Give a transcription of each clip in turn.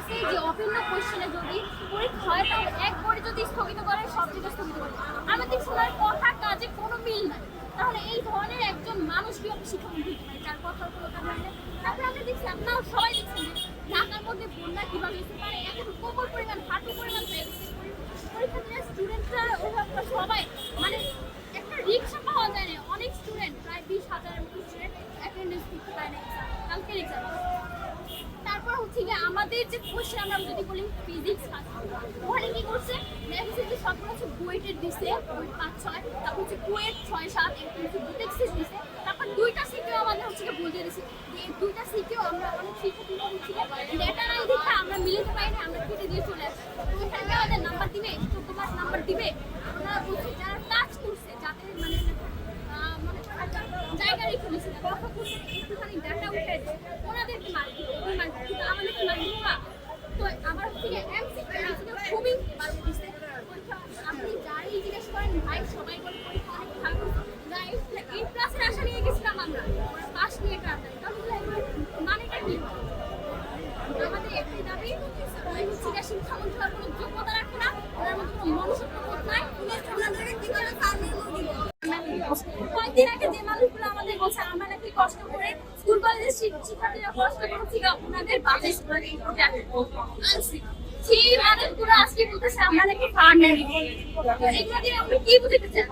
বলছে যে অভিন্ন কোশ্চেনে যদি পরীক্ষা হয় তাহলে একবারে যদি স্থগিত করে সব জায়গায় স্থগিত করে। আমি দেখছি ওনার কথা কাজে কোনো মিল নাই। তাহলে এই ধরনের একজন মানুষ কিভাবে শিক্ষামন্ত্রী হতে পারে যার কথার কোনো কাজ হয় না? তারপরে আমরা দেখছি আপনারা সবাই দেখছেন যে ঢাকার মধ্যে বন্যা কিভাবে হতে পারে, এখন প্রবল পরিমাণ হাঁটু পরিমাণ হয়ে গেছে। পরীক্ষা দিলে স্টুডেন্টরা অভিভাবকরা সবাই মানে একটা রিক্সা পাওয়া যায় না। অনেক স্টুডেন্ট প্রায় 20,000-এর মতো স্টুডেন্ট অ্যাটেন্ডেন্স দিতে পারে না কালকের এক্সাম। তারপর হচ্ছে যে আমাদের যে কোশ্চেন আমরা যদি বলি ফিজিক্স ওখানে কি করছে দেখছি যে সবগুলো হচ্ছে বুয়েটের দিছে, বুয়েট 5-6, তারপর হচ্ছে কুয়েট 6-7, এরকম হচ্ছে বুটেক্সিস দিছে। তারপর দুইটা সিটিও আমাদের হচ্ছে বলতে দিয়েছে এই দুইটা সিটিও আমরা অনেক শিক্ষার্থী হচ্ছে ডেটা নাই দেখে আমরা মিলাতে পারি না, আমরা কেটে দিয়ে চলে আসি। ওইখানে আমাদের নাম্বার দিবে, 14 মাস নাম্বার দিবে। আমরা বলছি যারা কাজ করছে যাদের মানে জায়গা রেখে দিয়েছে কথা বলতে একটুখানি ডাটা উঠে ওনাদেরকে মার্ক দিবে, ওই মার্ক কিন্তু আমাদেরকে মার্ক দিবে না। তো আমার থেকে এমসিকিউ খুবই ভালো দিচ্ছে পরীক্ষা। আপনি যারাই জিজ্ঞেস করেন ভাই সবাই বলে পরীক্ষা অনেক ভালো, এই ক্লাসের আশা নিয়ে গেছিলাম আমরা পাস নিয়ে কারণে তাহলে মানেটা কি? আমাদের একটাই দাবি শিক্ষামন্ত্রী হওয়ার কোনো যোগ্যতা রাখে না, ওনার মধ্যে কোনো মনুষ্যত্ব নাই। ওনাদেরকে কিভাবে ফার্মের মুরগি কয়েকদিন আগে যে মানুষগুলো আমাদের বলছে আমরা নাকি কষ্ট করে স্কুল কলেজের শিক্ষার্থীরা কষ্ট করছি ওনাদের বাজে আনছি, সেই মানুষগুলো আজকে বলতেছে আমরা নাকি ফার্মের এগুলো দিয়ে আমরা কি বুঝতে চাই?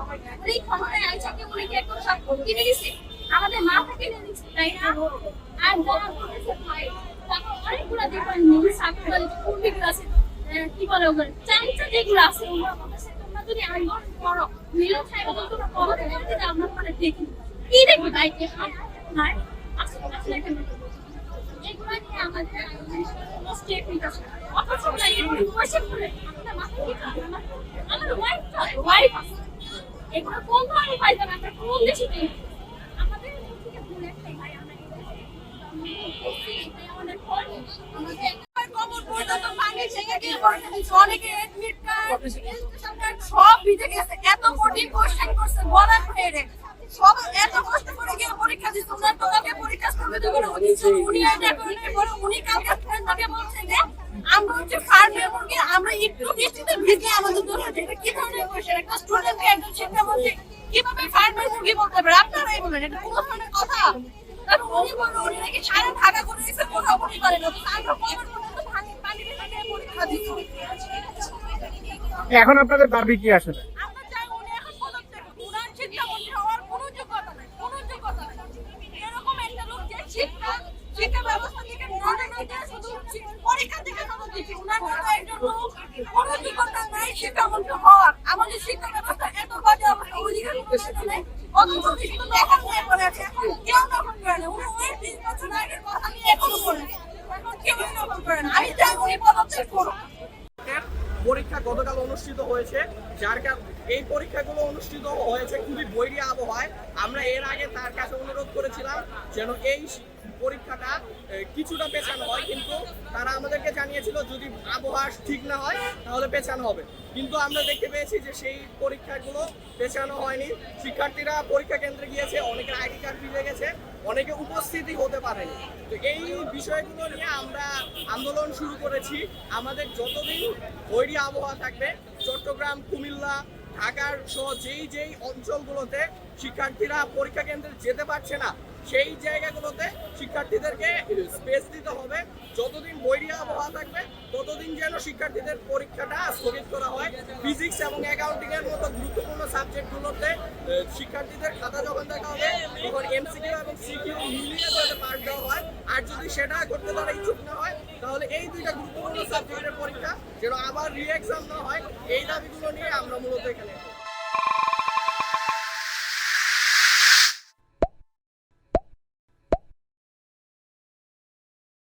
এই ক্ষমতায় আইসা কি উনি কি এখন সব কিনে দিচ্ছে, আমাদের মাথা কিনে দিচ্ছে, তাই না? আর যারা বলতেছে ভাই তারপর অনেকগুলো দেখবেন নিউজ সাকল কুর্মিগুলো আছে কি বলে ওগুলো চাইনিজ যেগুলো আছে ওগুলো বলতেছে তোমরা যদি আন্দোলন করো মিলো খাইবো তোমরা পড়াতে পারতে যে আমরা মানে দেখি কি দেখবো তাই কি হয় আসলে আসলে এগুলো নিয়ে আমাদের স্টেপ নিতে অথচ লাগে পয়সা করে আমাদের মাথা কি আমার ওয়াইফ এগুলো কোন ধরনের ফায়দা আমরা কোন দেশে নেই আমাদের থেকে ভুল একটাই ভাই আমরা সব ভিজে গেছে, এত কঠিন কোশ্চেন করছে বলার বাইরে। সব এত কষ্ট করে গিয়ে পরীক্ষা দিচ্ছে, ওনার তোকে পরীক্ষা করবে তো কোনো উনি এটা করে বলে উনি কালকে স্টুডেন্টকে বলছে যে আমরা হচ্ছে ফার্মের মুরগি, আমরা একটু বৃষ্টিতে ভিজে আমাদের দোষ হচ্ছে। এটা কি ধরনের কোশ্চেন? একটা স্টুডেন্টকে একজন শিক্ষামন্ত্রী কিভাবে ফার্মের মুরগি বলতে পারে? আপনারাই বলেন, এটা কোনো ধরনের কথা? তারপর উনি বললো উনি নাকি সারা ঢাকা করে দিচ্ছে, কোথাও উনি করে না। আমরা কমন পর্যন্ত পানি ভেঙে পরীক্ষা দিচ্ছি। এখন আপনাদের দাবি কি আসলে? আমরা চাই উনি এখন পদত্যাগ করুন। উনার শিক্ষামন্ত্রী হওয়ার কোনো যোগ্যতা নাই, কোনো যোগ্যতা নাই। এরকম একটা লোক যে শিক্ষা ব্যবস্থা থেকে শুধু পরীক্ষা থেকে নজর দিচ্ছে, উনার মতো একজন লোক কোনো যোগ্যতা নাই শিক্ষামন্ত্রী হওয়ার। আমাদের শিক্ষা ব্যবস্থা এত বাজে অবস্থা, অধিকার নেই, অথচ উনি শুধু দখল হয়ে পড়ে আছে। এখন কেউ দখল করে না, উনি ওই 20 বছর আগের কথা নিয়ে এখনো বলে, এখন কেউ দখল করে না। আমি চাই উনি পদত্যাগ করুন। পরীক্ষা গতকাল অনুষ্ঠিত হয়েছে, যার এই পরীক্ষাগুলো অনুষ্ঠিত হয়েছে খুবই বৈরী আবহাওয়ায়। আমরা এর আগে তার কাছে অনুরোধ করেছিলাম যেন এই পরীক্ষাটা কিছুটা পেছানো হয়, কিন্তু তারা আমাদেরকে জানিয়েছিল যদি আবহাওয়া ঠিক না হয় তাহলে পেছানো হবে। কিন্তু আমরা দেখতে পেয়েছি যে সেই পরীক্ষাগুলো পেছানো হয়নি। শিক্ষার্থীরা পরীক্ষা কেন্দ্রে গিয়েছে, অনেকের আইডি কার্ড ভিজে গেছে, অনেকে উপস্থিতি হতে পারেনি। তো এই বিষয়গুলো নিয়ে আমরা আন্দোলন শুরু করেছি। আমাদের যতদিন বৈরী আবহাওয়া থাকবে, চট্টগ্রাম, কুমিল্লা, ঢাকার সহ যেই অঞ্চলগুলোতে শিক্ষার্থীরা পরীক্ষা কেন্দ্রে যেতে পারছে না সেই জায়গাগুলোতে শিক্ষার্থীদেরকে স্পেস দিতে হবে। যতদিন বৈরী আবহাওয়া থাকবে ততদিন যেন শিক্ষার্থীদের পরীক্ষাটা স্থগিত করা হয়। ফিজিক্স এবং অ্যাকাউন্টিং এর মতো গুরুত্বপূর্ণ সাবজেক্টগুলোতে শিক্ষার্থীদের খাতা যখন দেখা হবে তখন এমসিকিউ এবং সিকিউ মিলিয়ে যাতে পাঠ দেওয়া হয়। আর যদি সেটা করতে তারা ইচ্ছুক না হয় তাহলে এই দুইটা গুরুত্বপূর্ণ সাবজেক্টের পরীক্ষা যেন আবার রি এক্সাম না হয়, এই দাবিগুলো নিয়ে আমরা মূলত এখানে